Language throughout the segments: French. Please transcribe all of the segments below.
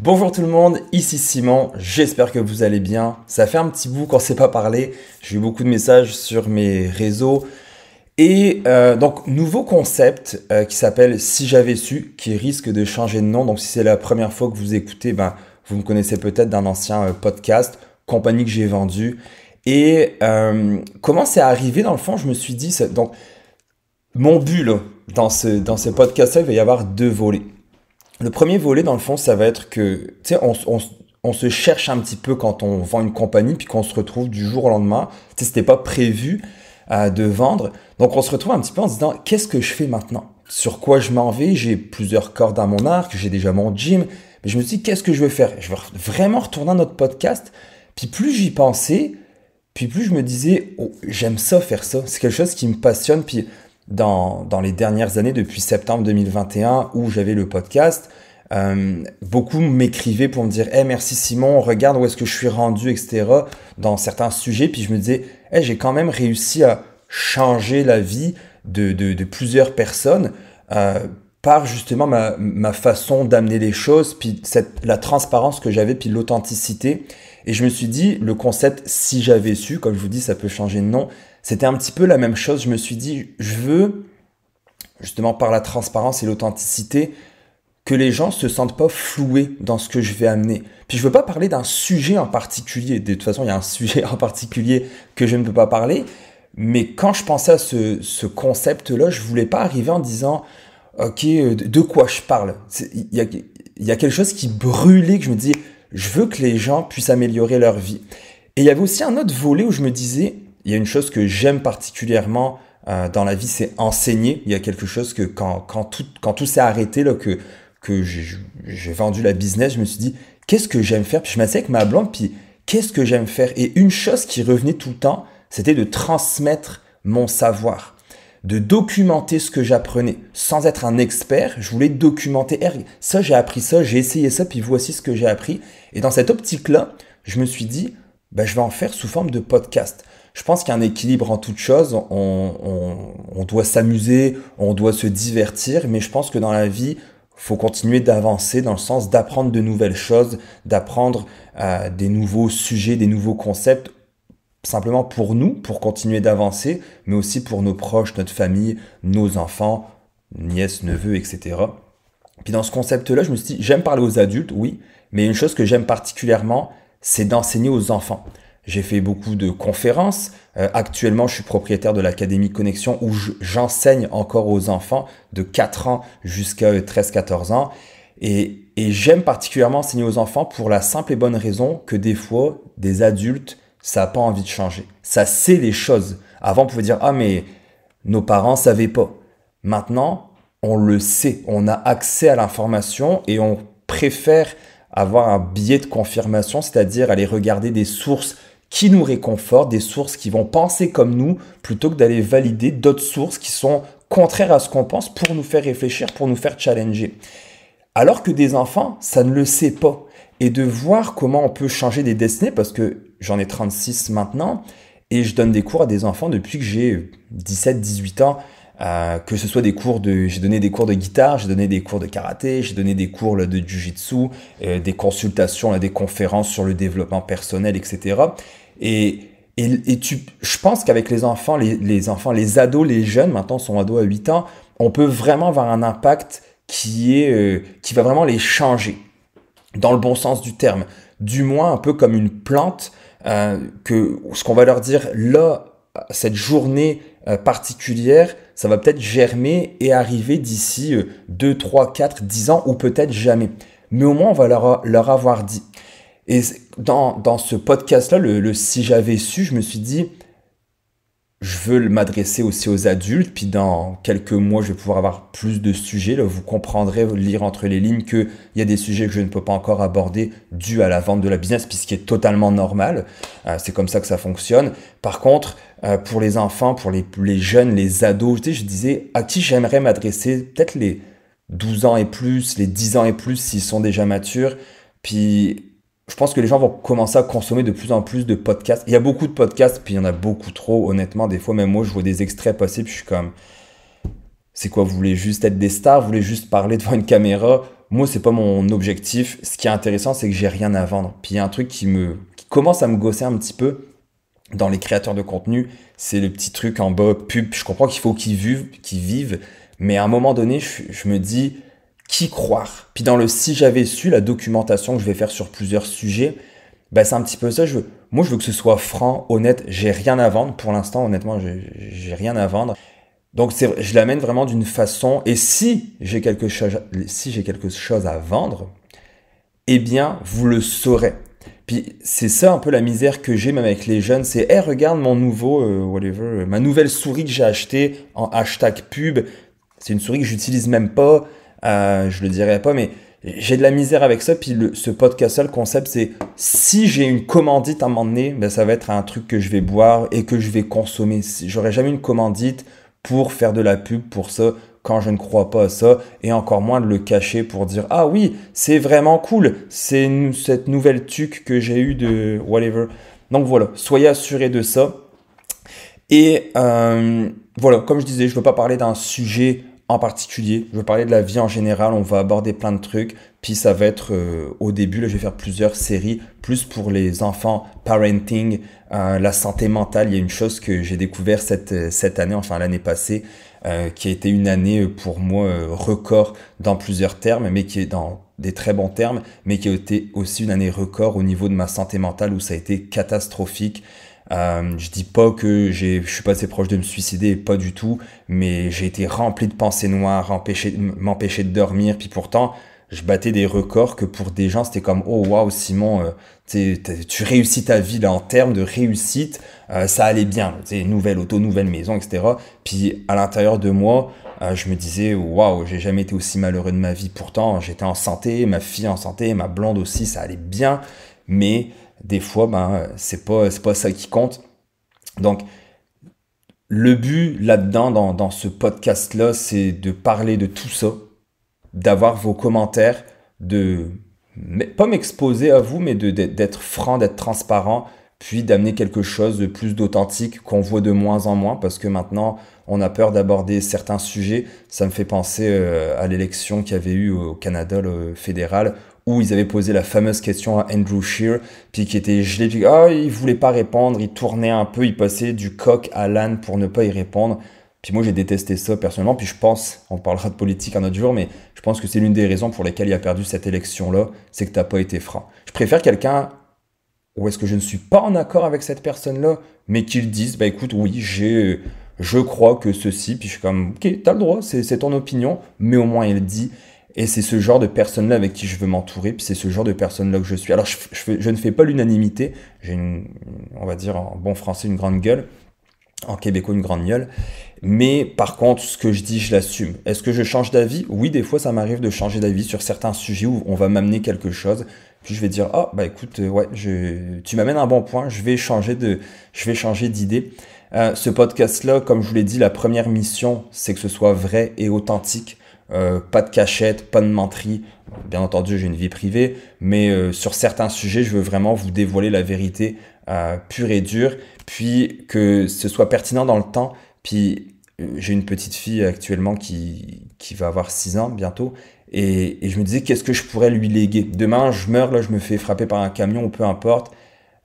Bonjour tout le monde, ici Simon, j'espère que vous allez bien. Ça fait un petit bout qu'on ne s'est pas parlé, j'ai eu beaucoup de messages sur mes réseaux. Donc, nouveau concept qui s'appelle Si j'avais su, qui risque de changer de nom. Donc, si c'est la première fois que vous écoutez, vous me connaissez peut-être d'un ancien podcast, compagnie que j'ai vendue. Comment c'est arrivé dans le fond, je me suis dit, donc, mon but là, dans ce podcast-là, il va y avoir deux volets. Le premier volet, dans le fond, ça va être que, tu sais, on se cherche un petit peu quand on vend une compagnie, puis qu'on se retrouve du jour au lendemain. Tu sais, c'était pas prévu de vendre. Donc, on se retrouve un petit peu en se disant, qu'est-ce que je fais maintenant? Sur quoi je m'en vais? J'ai plusieurs cordes à mon arc, j'ai déjà mon gym. Mais je me suis dit, qu'est-ce que je vais faire? Je vais vraiment retourner à notre podcast. Puis plus j'y pensais, puis plus je me disais, oh, j'aime ça, faire ça. C'est quelque chose qui me passionne. Puis dans les dernières années, depuis septembre 2021, où j'avais le podcast, beaucoup m'écrivaient pour me dire hey, merci Simon, regarde où est-ce que je suis rendu, etc. dans certains sujets. Puis je me disais hey, j'ai quand même réussi à changer la vie de plusieurs personnes par justement ma façon d'amener les choses, puis la transparence que j'avais, puis l'authenticité. Et je me suis dit, le concept si j'avais su, comme je vous dis, ça peut changer de nom, c'était un petit peu la même chose. Je me suis dit, je veux, justement par la transparence et l'authenticité, que les gens se sentent pas floués dans ce que je vais amener. Puis je veux pas parler d'un sujet en particulier. De toute façon, il y a un sujet en particulier que je ne peux pas parler. Mais quand je pensais à ce concept-là, je voulais pas arriver en disant, OK, de quoi je parle? Il y a quelque chose qui brûlait, que je me disais, je veux que les gens puissent améliorer leur vie. Et il y avait aussi un autre volet où je me disais, il y a une chose que j'aime particulièrement dans la vie, c'est enseigner. Il y a quelque chose que quand tout s'est arrêté, là, que j'ai vendu la business, je me suis dit, qu'est-ce que j'aime faire? Puis je m'asseyais avec ma blonde, puis qu'est-ce que j'aime faire? Et une chose qui revenait tout le temps, c'était de transmettre mon savoir, de documenter ce que j'apprenais. Sans être un expert, je voulais documenter. Ça, j'ai appris ça, j'ai essayé ça, puis voici ce que j'ai appris. Et dans cette optique-là, je me suis dit, je vais en faire sous forme de podcast. Je pense qu'il y a un équilibre en toute chose. On doit s'amuser, on doit se divertir, mais je pense que dans la vie, faut continuer d'avancer dans le sens d'apprendre de nouvelles choses, d'apprendre des nouveaux sujets, des nouveaux concepts, simplement pour nous, pour continuer d'avancer, mais aussi pour nos proches, notre famille, nos enfants, nièces, neveux, etc. Puis dans ce concept-là, je me suis dit, j'aime parler aux adultes, oui, mais une chose que j'aime particulièrement, c'est d'enseigner aux enfants. J'ai fait beaucoup de conférences. Actuellement, je suis propriétaire de l'Académie Connexion où j'enseigne encore aux enfants de 4 ans jusqu'à 13-14 ans. Et j'aime particulièrement enseigner aux enfants pour la simple et bonne raison que des fois, des adultes, ça n'a pas envie de changer. Ça sait les choses. Avant, on pouvait dire « Ah, mais nos parents ne savaient pas ». Maintenant, on le sait. On a accès à l'information et on préfère avoir un biais de confirmation, c'est-à-dire aller regarder des sources qui nous réconfortent, des sources qui vont penser comme nous, plutôt que d'aller valider d'autres sources qui sont contraires à ce qu'on pense pour nous faire réfléchir, pour nous faire challenger. Alors que des enfants, ça ne le sait pas. Et de voir comment on peut changer des destinées, parce que j'en ai 36 maintenant, et je donne des cours à des enfants depuis que j'ai 17-18 ans, que ce soit j'ai donné des cours de guitare, j'ai donné des cours de karaté, j'ai donné des cours de jiu-jitsu, des consultations, des conférences sur le développement personnel, etc. Je pense qu'avec les enfants, les ados, les jeunes, maintenant sont ados à 8 ans, on peut vraiment avoir un impact qui va vraiment les changer, dans le bon sens du terme. Du moins un peu comme une plante, ce qu'on va leur dire là, cette journée particulière, ça va peut-être germer et arriver d'ici 2, 3, 4, 10 ans ou peut-être jamais. Mais au moins, on va leur avoir dit. Et dans ce podcast-là, le Si j'avais su, je me suis dit, je veux m'adresser aussi aux adultes, puis dans quelques mois, je vais pouvoir avoir plus de sujets. Là, vous comprendrez, lire entre les lignes qu'il y a des sujets que je ne peux pas encore aborder dû à la vente de la business, puis ce qui est totalement normal. C'est comme ça que ça fonctionne. Par contre, pour les enfants, pour les jeunes, les ados, je disais à qui j'aimerais m'adresser, peut-être les 12 ans et plus, les 10 ans et plus s'ils sont déjà matures. Puis je pense que les gens vont commencer à consommer de plus en plus de podcasts. Il y a beaucoup de podcasts, puis il y en a beaucoup trop, honnêtement. Des fois, même moi, je vois des extraits passer, puis je suis comme, c'est quoi, vous voulez juste être des stars, vous voulez juste parler devant une caméra? moi, c'est pas mon objectif. Ce qui est intéressant, c'est que j'ai rien à vendre. Puis il y a un truc qui commence à me gosser un petit peu dans les créateurs de contenu, c'est le petit truc en bas, pub. Je comprends qu'il faut qu'ils vivent, mais à un moment donné, je me dis, qui croire? Puis dans le si j'avais su, la documentation que je vais faire sur plusieurs sujets, ben c'est un petit peu ça. Moi, je veux que ce soit franc, honnête. J'ai rien à vendre. Pour l'instant, honnêtement, j'ai rien à vendre. Donc, je l'amène vraiment d'une façon. Et si j'ai quelque chose à vendre, eh bien, vous le saurez. Puis c'est ça un peu la misère que j'ai même avec les jeunes, c'est hey, regarde mon nouveau ma nouvelle souris que j'ai achetée en hashtag pub. C'est une souris que j'utilise même pas, je le dirais pas, mais j'ai de la misère avec ça. Puis ce podcast-là, le concept, c'est si j'ai une commandite à un moment donné, ben, ça va être un truc que je vais boire et que je vais consommer. J'aurais jamais une commandite pour faire de la pub pour ça quand je ne crois pas à ça, et encore moins de le cacher pour dire ah oui, c'est vraiment cool, c'est cette nouvelle tuque que j'ai eue de whatever. Donc voilà, soyez assurés de ça. Et voilà, comme je disais, je ne veux pas parler d'un sujet en particulier, je veux parler de la vie en général, on va aborder plein de trucs, puis ça va être au début, là je vais faire plusieurs séries, plus pour les enfants, parenting, la santé mentale, il y a une chose que j'ai découvert cette année, enfin l'année passée, qui a été une année pour moi record dans plusieurs termes, mais qui est dans des très bons termes, mais qui a été aussi une année record au niveau de ma santé mentale où ça a été catastrophique. Je dis pas que je suis pas assez proche de me suicider, pas du tout, mais j'ai été rempli de pensées noires, m'empêcher de dormir, puis pourtant je battais des records que pour des gens c'était comme oh waouh Simon, tu réussis ta vie là en termes de réussite, ça allait bien, nouvelle auto, nouvelle maison, etc. Puis à l'intérieur de moi, je me disais waouh, j'ai jamais été aussi malheureux de ma vie. Pourtant j'étais en santé, ma fille en santé, ma blonde aussi, ça allait bien, mais des fois, ben, c'est pas ça qui compte. Donc, le but là-dedans, dans ce podcast-là, c'est de parler de tout ça, d'avoir vos commentaires, pas m'exposer à vous, mais d'être franc, d'être transparent, puis d'amener quelque chose de plus d'authentique qu'on voit de moins en moins, parce que maintenant, on a peur d'aborder certains sujets. Ça me fait penser à l'élection qu'il y avait eu au Canada, le fédéral, où ils avaient posé la fameuse question à Andrew Scheer, puis qui était gelé, puis il voulait pas répondre, il tournait un peu, il passait du coq à l'âne pour ne pas y répondre. Puis moi j'ai détesté ça personnellement, puis je pense, on parlera de politique un autre jour, mais je pense que c'est l'une des raisons pour lesquelles il a perdu cette élection-là, c'est que t'as pas été franc. Je préfère quelqu'un où est-ce que je ne suis pas en accord avec cette personne-là, mais qu'il dise, bah écoute, oui, je crois que ceci, puis je suis comme, ok, t'as le droit, c'est ton opinion, mais au moins il le dit. Et c'est ce genre de personnes-là avec qui je veux m'entourer, puis c'est ce genre de personnes-là que je suis. Alors, je ne fais pas l'unanimité, j'ai on va dire en bon français, une grande gueule, en québécois, une grande gueule, mais par contre, ce que je dis, je l'assume. Est-ce que je change d'avis? Oui, des fois, ça m'arrive de changer d'avis sur certains sujets où on va m'amener quelque chose, puis je vais dire, ah, bah écoute, ouais, tu m'amènes un bon point, je vais changer d'idée. Ce podcast-là, comme je vous l'ai dit, la première mission, c'est que ce soit vrai et authentique. Pas de cachette, pas de menterie. Bien entendu, j'ai une vie privée, mais sur certains sujets, je veux vraiment vous dévoiler la vérité pure et dure, puis que ce soit pertinent dans le temps. Puis j'ai une petite fille actuellement qui va avoir 6 ans bientôt, et je me disais qu'est-ce que je pourrais lui léguer. Demain, je meurs, là, je me fais frapper par un camion ou peu importe.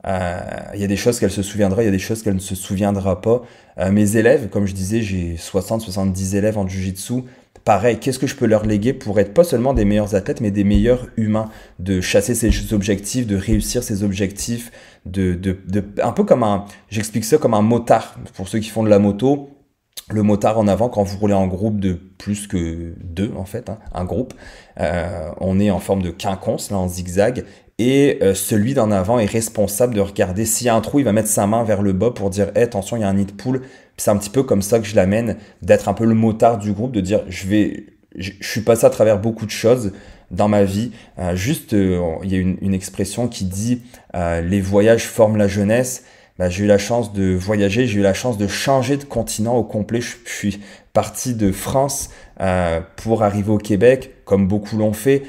Il y a des choses qu'elle se souviendra, il y a des choses qu'elle ne se souviendra pas. Mes élèves, comme je disais, j'ai 60-70 élèves en jiu-jitsu. Pareil, qu'est-ce que je peux leur léguer pour être pas seulement des meilleurs athlètes, mais des meilleurs humains, de chasser ses objectifs, de réussir ses objectifs, un peu comme j'explique ça comme un motard, pour ceux qui font de la moto. Le motard en avant, quand vous roulez en groupe de plus que 2, en fait, hein, un groupe, on est en forme de quinconce, là, en zigzag, et celui d'en avant est responsable de regarder s'il y a un trou, il va mettre sa main vers le bas pour dire hey, attention, il y a un nid de poule. Puis c'est un petit peu comme ça que je l'amène, d'être un peu le motard du groupe, de dire je suis passé à travers beaucoup de choses dans ma vie. Il y a une expression qui dit les voyages forment la jeunesse. Bah, j'ai eu la chance de voyager, j'ai eu la chance de changer de continent au complet. Je suis parti de France pour arriver au Québec, comme beaucoup l'ont fait.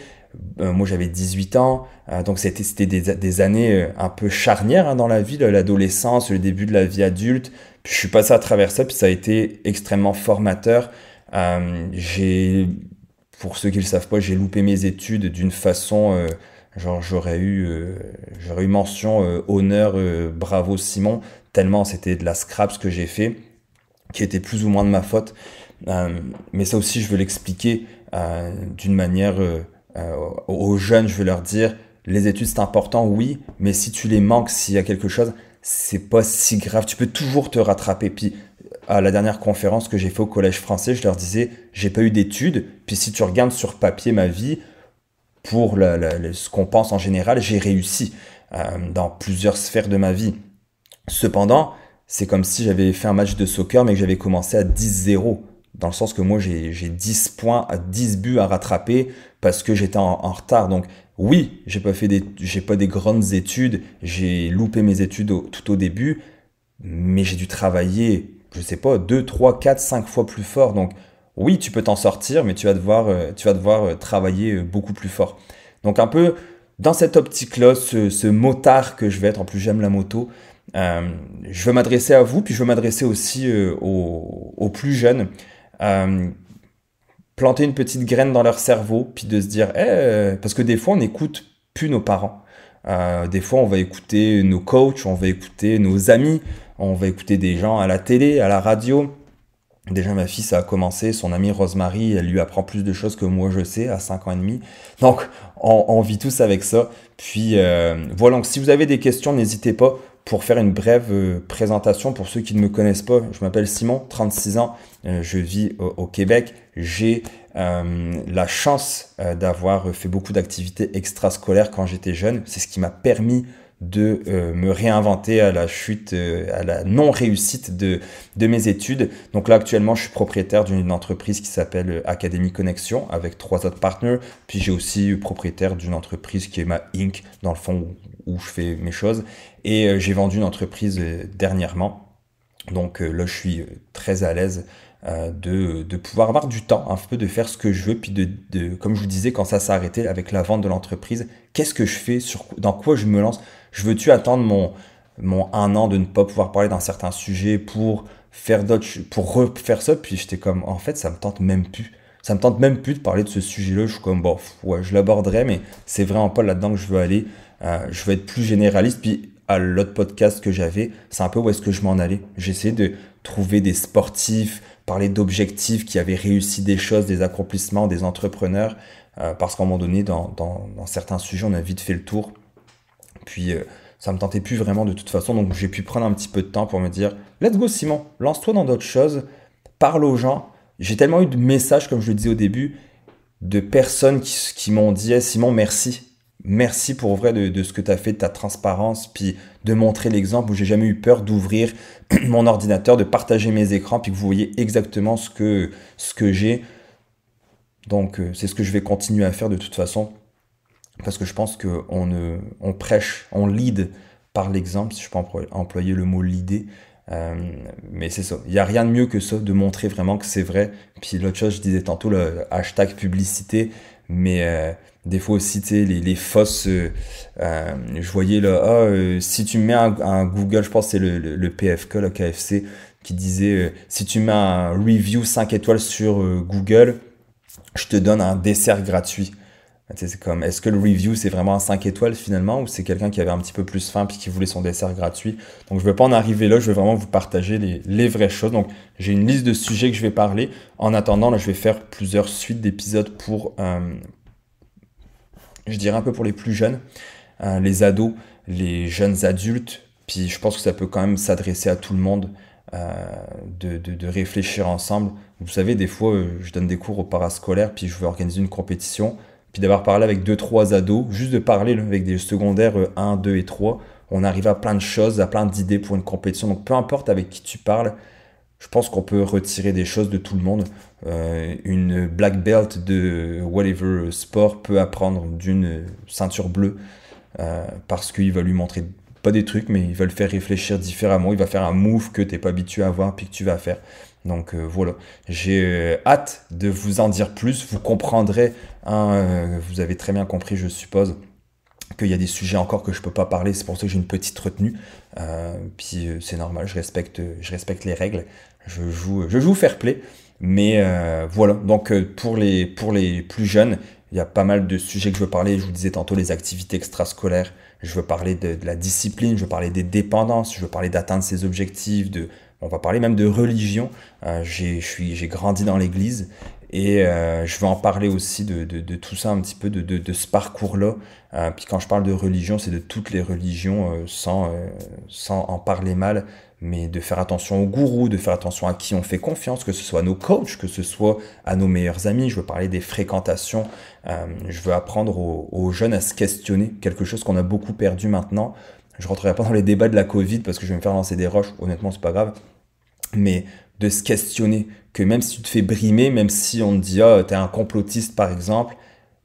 Moi, j'avais 18 ans, donc c'était des années un peu charnières hein, dans la vie, l'adolescence, le début de la vie adulte. Puis je suis passé à travers ça, puis ça a été extrêmement formateur. J'ai pour ceux qui ne le savent pas, j'ai loupé mes études d'une façon, genre j'aurais eu mention, honneur, bravo Simon, tellement c'était de la scrap ce que j'ai fait, qui était plus ou moins de ma faute. Mais ça aussi, je veux l'expliquer d'une manière aux jeunes, je veux leur dire, les études c'est important, oui, mais si tu les manques, s'il y a quelque chose, c'est pas si grave, tu peux toujours te rattraper. Puis à la dernière conférence que j'ai fait au collège français, je leur disais, j'ai pas eu d'études, puis si tu regardes sur papier ma vie, pour ce qu'on pense en général, j'ai réussi dans plusieurs sphères de ma vie. Cependant, c'est comme si j'avais fait un match de soccer, mais que j'avais commencé à 10-0. Dans le sens que moi, j'ai 10 points, 10 buts à rattraper parce que j'étais en retard. Donc, oui, j'ai pas des grandes études, j'ai loupé mes études tout au début, mais j'ai dû travailler, je sais pas, 2, 3, 4, 5 fois plus fort. Donc, oui, tu peux t'en sortir, mais tu vas devoir travailler beaucoup plus fort. Donc, un peu dans cette optique-là, ce motard que je vais être, en plus j'aime la moto, je veux m'adresser à vous, puis je veux m'adresser aussi aux plus jeunes. Euh, Planter une petite graine dans leur cerveau, puis de se dire, parce que des fois on n'écoute plus nos parents. Des fois on va écouter nos coachs, on va écouter nos amis, on va écouter des gens à la télé, à la radio. Déjà, ma fille, ça a commencé. Son amie Rosemary, elle lui apprend plus de choses que moi, je sais, à 5 ans et demi. Donc, on vit tous avec ça. Puis, voilà. Donc, si vous avez des questions, n'hésitez pas pour faire une brève présentation pour ceux qui ne me connaissent pas. Je m'appelle Simon, 36 ans. Je vis au Québec. J'ai la chance d'avoir fait beaucoup d'activités extrascolaires quand j'étais jeune. C'est ce qui m'a permis de me réinventer à la chute, à la non-réussite de mes études. Donc là, actuellement, je suis propriétaire d'une entreprise qui s'appelle Académie Connexion avec 3 autres partenaires. Puis j'ai aussi propriétaire d'une entreprise qui est ma Inc, dans le fond où je fais mes choses. Et j'ai vendu une entreprise dernièrement. Donc là, je suis très à l'aise de pouvoir avoir du temps, un peu de faire ce que je veux, puis comme je vous disais, quand ça s'est arrêté avec la vente de l'entreprise, qu'est-ce que je fais, dans quoi je me lance? Je veux-tu attendre mon 1 an de ne pas pouvoir parler d'un certain sujet pour refaire ça? Puis j'étais comme, en fait, ça me tente même plus. Ça me tente même plus de parler de ce sujet-là. Je suis comme, bon, ouais, je l'aborderai, mais c'est vraiment pas là-dedans que je veux aller. Je veux être plus généraliste. Puis à l'autre podcast que j'avais, c'est un peu où est-ce que je m'en allais. J'essaie de trouver des sportifs, parler d'objectifs qui avaient réussi des choses, des accomplissements, des entrepreneurs, parce qu'à un moment donné, dans certains sujets, on a vite fait le tour. Puis ça me tentait plus vraiment de toute façon, donc j'ai pu prendre un petit peu de temps pour me dire, let's go Simon, lance-toi dans d'autres choses, parle aux gens. J'ai tellement eu de messages, comme je le disais au début, de personnes qui m'ont dit, hey, Simon, merci. Merci pour vrai de ce que tu as fait, de ta transparence, puis de montrer l'exemple où j'ai jamais eu peur d'ouvrir mon ordinateur, de partager mes écrans, puis que vous voyez exactement ce que j'ai. Donc c'est ce que je vais continuer à faire de toute façon, parce que je pense qu'on prêche, on lead par l'exemple, si je peux employer le mot leader. Mais c'est ça, il n'y a rien de mieux que ça, de montrer vraiment que c'est vrai. Puis l'autre chose, je disais tantôt, le hashtag publicité, mais des fois aussi, tu sais, les fausses, je voyais là, si tu mets un Google, je pense que c'est le PFK, le KFC, qui disait, si tu mets un review 5 étoiles sur Google, je te donne un dessert gratuit. Tu sais, c'est comme, est-ce que le review c'est vraiment un 5 étoiles finalement, ou c'est quelqu'un qui avait un petit peu plus faim puis qui voulait son dessert gratuit? Donc je ne veux pas en arriver là, je veux vraiment vous partager les vraies choses. Donc j'ai une liste de sujets que je vais parler. En attendant, là, je vais faire plusieurs suites d'épisodes pour, je dirais un peu pour les plus jeunes, les ados, les jeunes adultes. Puis je pense que ça peut quand même s'adresser à tout le monde, de réfléchir ensemble. Vous savez, des fois, je donne des cours au parascolaire, puis je veux organiser une compétition. Puis d'avoir parlé avec 2-3 ados, juste de parler là, avec des secondaires 1, 2 et 3, on arrive à plein de choses, à plein d'idées pour une compétition. Donc peu importe avec qui tu parles, je pense qu'on peut retirer des choses de tout le monde. Une black belt de whatever sport peut apprendre d'une ceinture bleue, parce qu'il va lui montrer pas des trucs, mais il va le faire réfléchir différemment. Il va faire un move que tu n'es pas habitué à voir puis que tu vas faire. Donc voilà, j'ai hâte de vous en dire plus. Vous comprendrez, vous avez très bien compris, je suppose, qu'il y a des sujets encore que je peux pas parler, c'est pour ça que j'ai une petite retenue. Puis c'est normal, je respecte les règles, je joue fair play. Mais voilà, donc pour les plus jeunes, il y a pas mal de sujets que je veux parler. Je vous disais tantôt les activités extrascolaires, je veux parler de la discipline, je veux parler des dépendances, je veux parler d'atteindre ses objectifs, on va parler même de religion. J'ai grandi dans l'église et je veux en parler aussi de tout ça un petit peu, de ce parcours-là. Puis quand je parle de religion, c'est de toutes les religions sans en parler mal, mais de faire attention aux gourous, de faire attention à qui on fait confiance, que ce soit à nos coachs, que ce soit à nos meilleurs amis. Je veux parler des fréquentations. Je veux apprendre aux jeunes à se questionner, quelque chose qu'on a beaucoup perdu maintenant. Je rentrerai pas dans les débats de la Covid parce que je vais me faire lancer des roches. Honnêtement, c'est pas grave. Mais de se questionner, que même si tu te fais brimer, même si on te dit ah t'es un complotiste par exemple,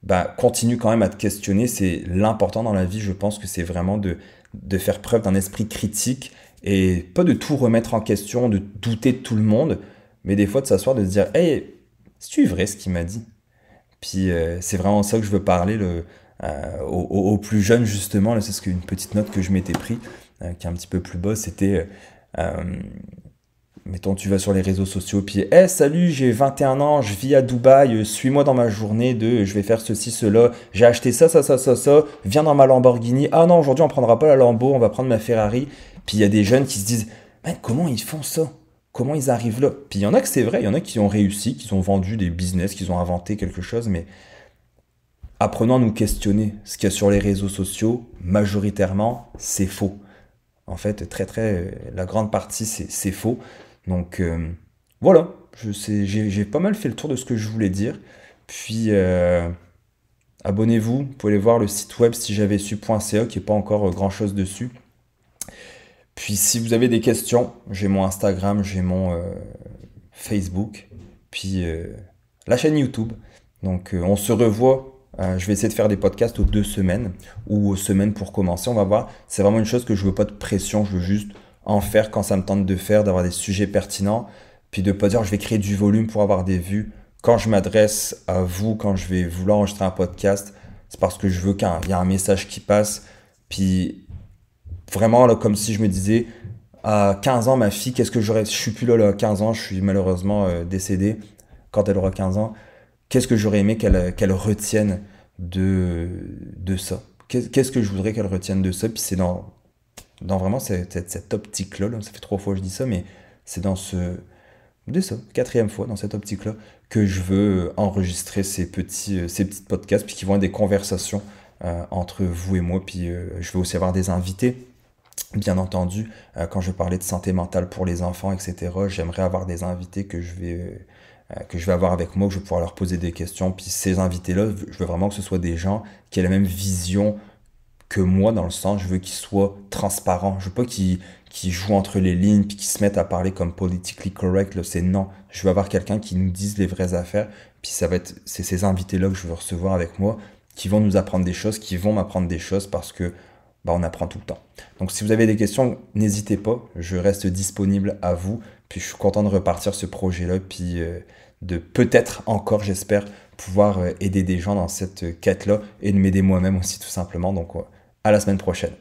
bah continue quand même à te questionner. C'est l'important dans la vie. Je pense que c'est vraiment de faire preuve d'un esprit critique et pas de tout remettre en question, de douter de tout le monde, mais des fois de s'asseoir, de se dire hey, c'est-tu vrai ce qu'il m'a dit? Puis c'est vraiment ça que je veux parler aux plus jeunes justement. Là, c'est ce qu'une petite note que je m'étais pris, qui est un petit peu plus bas, c'était mettons, tu vas sur les réseaux sociaux, puis hey, salut, j'ai 21 ans, je vis à Dubaï, suis-moi dans ma journée je vais faire ceci, cela, j'ai acheté ça, ça, ça, ça, ça, viens dans ma Lamborghini. Ah non, aujourd'hui on prendra pas la Lambo, on va prendre ma Ferrari. Puis il y a des jeunes qui se disent, man, comment ils font ça? Comment ils arrivent là? Puis il y en a que c'est vrai, il y en a qui ont réussi, qui ont vendu des business, qui ont inventé quelque chose, mais apprenons à nous questionner. Ce qu'il y a sur les réseaux sociaux, majoritairement, c'est faux. En fait, la grande partie, c'est faux. Donc voilà, j'ai pas mal fait le tour de ce que je voulais dire. Puis abonnez-vous, vous pouvez aller voir le site web si j'avais su.ca qui n'est pas encore grand-chose dessus. Puis si vous avez des questions, j'ai mon Instagram, j'ai mon Facebook, puis la chaîne YouTube. Donc on se revoit. Je vais essayer de faire des podcasts aux 2 semaines ou aux semaines pour commencer. On va voir. C'est vraiment une chose que je veux pas de pression. Je veux juste en faire quand ça me tente de faire, d'avoir des sujets pertinents. Puis de pas dire je vais créer du volume pour avoir des vues. Quand je m'adresse à vous, quand je vais vouloir enregistrer un podcast, c'est parce que je veux qu'il y ait un message qui passe. Puis vraiment, là, comme si je me disais, à 15 ans, ma fille, qu'est-ce que j'aurais... Je suis plus là, à 15 ans, je suis malheureusement décédé. Quand elle aura 15 ans, qu'est-ce que j'aurais aimé qu'elle retienne de ça? Qu'est-ce que je voudrais qu'elle retienne de ça? Puis c'est dans vraiment cette optique-là, là, ça fait 3 fois que je dis ça, mais c'est de ça, 4e fois, dans cette optique-là, que je veux enregistrer ces petits podcasts, puis qui vont être des conversations entre vous et moi. Puis je vais aussi avoir des invités. Bien entendu, quand je parlais de santé mentale pour les enfants, etc., j'aimerais avoir des invités que je vais avoir avec moi, que je vais pouvoir leur poser des questions. Puis ces invités-là, je veux vraiment que ce soit des gens qui aient la même vision que moi, dans le sens, je veux qu'ils soient transparents. Je veux pas qu'ils jouent entre les lignes puis qu'ils se mettent à parler comme politically correct. Là, c'est non. Je veux avoir quelqu'un qui nous dise les vraies affaires. Puis c'est ces invités-là que je veux recevoir avec moi, qui vont nous apprendre des choses, qui vont m'apprendre des choses parce que on apprend tout le temps. Donc si vous avez des questions, n'hésitez pas, je reste disponible à vous. Puis je suis content de repartir ce projet-là, puis de peut-être encore, j'espère, pouvoir aider des gens dans cette quête-là et de m'aider moi-même aussi tout simplement. Donc à la semaine prochaine.